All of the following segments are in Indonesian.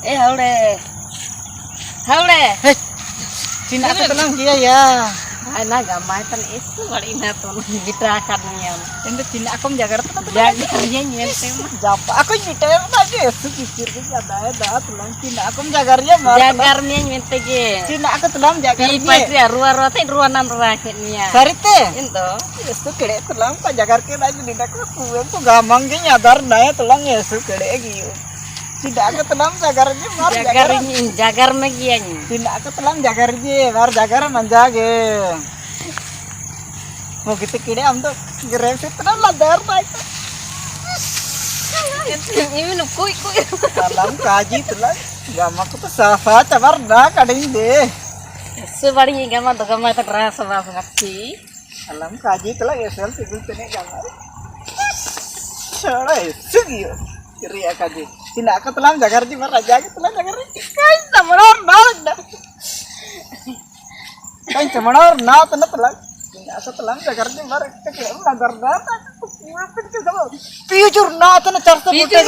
Haure. Haure. Hei, Cina aku tenang dia ya. Ana gamay tan itu wali na to gitrakan niya. Endo Cina aku menjaga tuh. Jagarnya nyente mah. Japa aku nyiter lagi pikir ada tulang Cina aku menjaga dia mar. Jagarnya nyente ge. Cina aku tulang menjaga Di dia. patria ruara teh ruanan raketnya. Sarite. Ento. Itu kede tulang pak jagar ke lagi di aku gamang ge nyadar daya tulang ya su kede gitu. Tidak aku tulang jagarnya mar jagar magian. Tidak aku tulang jagarnya mar jagar manjage. Mau gitu kede am tuh grep tulang ladar pak. Ini nu kuy. Salam kaji tulang gamang aku tuh safa cabar dah kadang deh. Sebari gama to gama ta rasa ngati. Salam kaji tulang ya sel sibul tene gamar. Sarai sugiyo. Kiri kaji. Tidak aku telah jagar di mana raja telah jagar kain temenor dah kain temenor telah tidak aku telah jagar di mana kira nagar dah pijur telah carta putih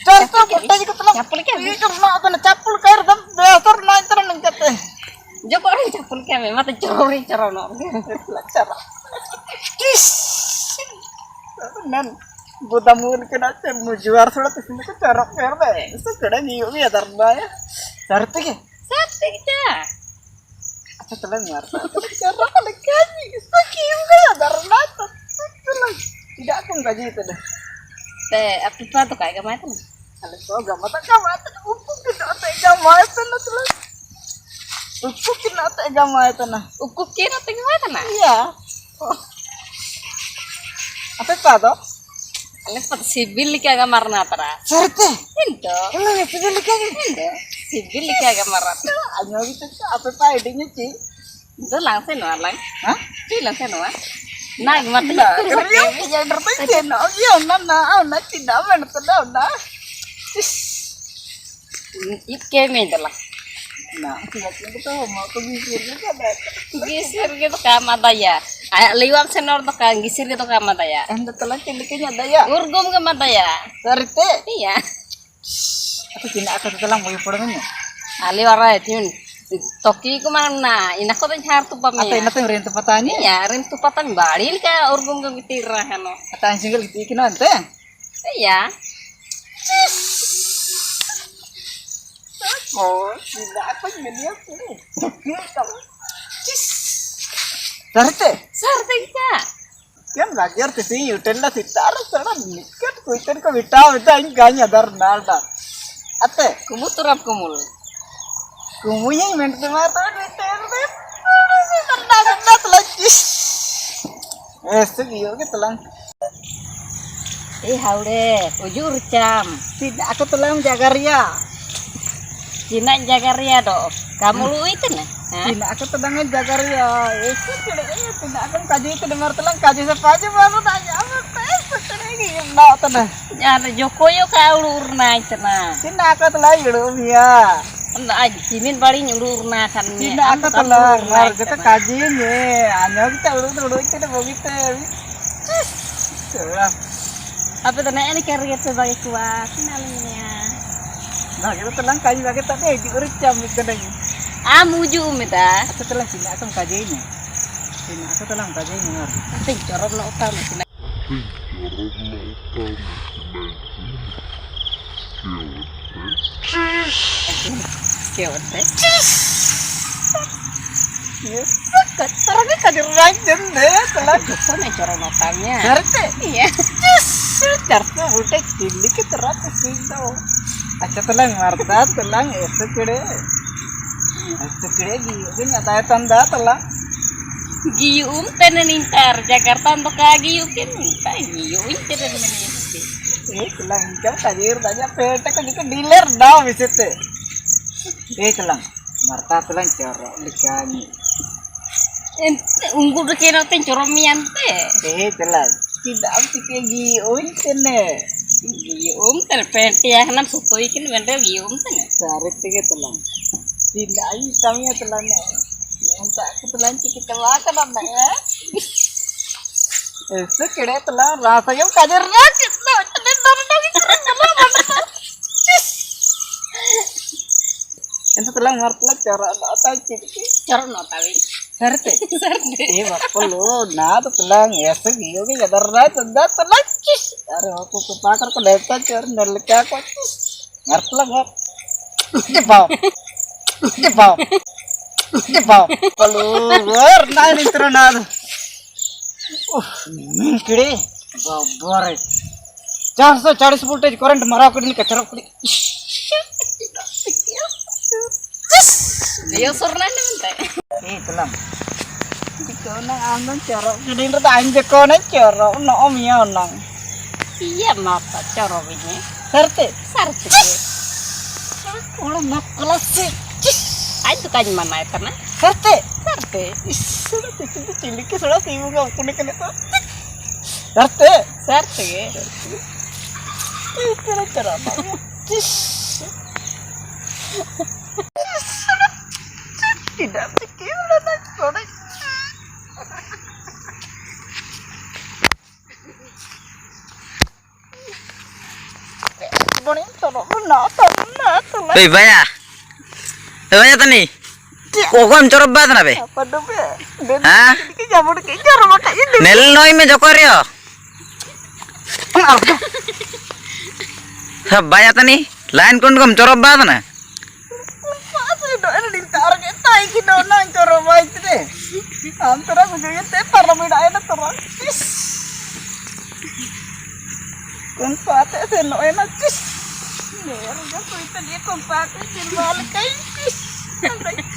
carta putih telah pijur telah capul kair dan besar telah nengkate joko orang capul kami mata corori corono cara nan Budamun kena mujuar sudah kesini ke corok verde itu kena nyium ya darba ya sarte ke apa telan marta corok lagi itu kium ya darba tidak akan gaji itu dah apa tuh kayak gimana tuh kalau kau gamata upu kita tega mai telah upu kita tega mai telah ukup kira tengah mana iya apa tuh Ini sibil kaya marna tara. Sarte. Ento. Kalau sibil kaya ento. Sibil kaya marna. Anyo gitu apa pa idenya ci? Itu langsung no lang. Hah? Ci langsung no. Nah, mati. Kerja yang berpikir no. Iya, na tidak menertau na. Ike menjelah. Nah, kita mau ke gisir juga. Gisir gitu kamata ya. Liwat senor to kan gisir gitu kamata ya. Anda telah ciliknya daya. Urgum kamata ya. Sarte. Iya. Aku tidak akan telah mau purangnya. Ali wara itu. Toki ku mana? Ina ko tan hartu pamnya. Ata ina tuh rin tepatanya. Iya, rin tepatan balil ka urgum ka bitira hano. Ata single gitu ikin ante. Iya. Oh, tidak apa media ini. Sarte. Sarte kita. Kan lagiar tisi hotel la sitar sana nikat kuiten ko bitaw ini ganya dar nalda. Ate, Kumuturap kumul. kumunya mente mata hotel de. Tanda lagi. Segiyo ke telang. Haure, ujur cam. Tidak aku telang jaga ria. Cina jaga ria do. Kamu lu itu nah. Tidak aku telang jaga ria. Itu tidak akan kaji itu dengar telang kaji sepaja baru tanya apa tes ini nak telah. Ya Joko yo ka ulurna cenah. Tidak aku telang yulum ya. Anda aja cimin paling ulurna kan. Tidak aku telang harus kita kaji nih. Hanya kita ulur kita begitu. Apa tuh ini karya sebagai kuat namanya. Nah kita telang kaji lagi tapi di uricam itu lagi. Muju meta. Aku telah tidak akan kajinya. Tidak aku telah kajinya. Tapi corok lo utama cina. Siapa teh? Yes, terus kadir rajin deh telah. Sana corok notalnya. Ngerti? Iya. Carta butek cilik teratus itu. Acha telang marta telang itu kede. Itu kede gitu nyata tanda telah. Gium tenen intar Jakarta untuk giu kan giu intar namanya. Telang kau kadir tanya pete kan itu dealer dah bisete. Telang marta telang cara likani. Unggu de kena ten coromian te. Telang tidak amti kayak gium tene. Gium terpenti ya nan sutoi kan bener gium tene. Sarit tiga telang. Tidak ayu kami telangnya. Minta aku telan kita makan apa ya? Itu kira telan rasanya kajarnya kita. Itu telang martla cara ada ciki. Cara no tawi. Sarte. Sarte. Bappalo na to telang ऐसे गियो के गदर रहा तो दा telang किस अरे aku kepakar ko deta char nelka ko martla mar ke pau palu वर ना नित्र ना min kide babare 440 voltage current मरा कडी कचरा कडी Ayo sornanya minta. telang iko nang amnon cara gedin rata anje ko na cara no omia nang Iya mata cara ini. sarte Sarte. ulah maklas sih Ayo kan mana itu na? sarte Sarte. sudah cilik sudah timu ga kuning kene to sarte Sarte. itu cara apa tidak pikir nak sore bonin toro na Hei Baya. Hei Baya tani. Kokon corop bat na be. apa do be den Hah? ki jamur ki jar maka ini Nel noi me jokoryo. Ha Baya tani. Lain kon kom corop bat na. Masih do ada di tar ke tai ki do nang coro mai te antara bujurnya te paramida ada terang kon pate se no enak cis. Mereka tuh itu dia kompak, simbol kayak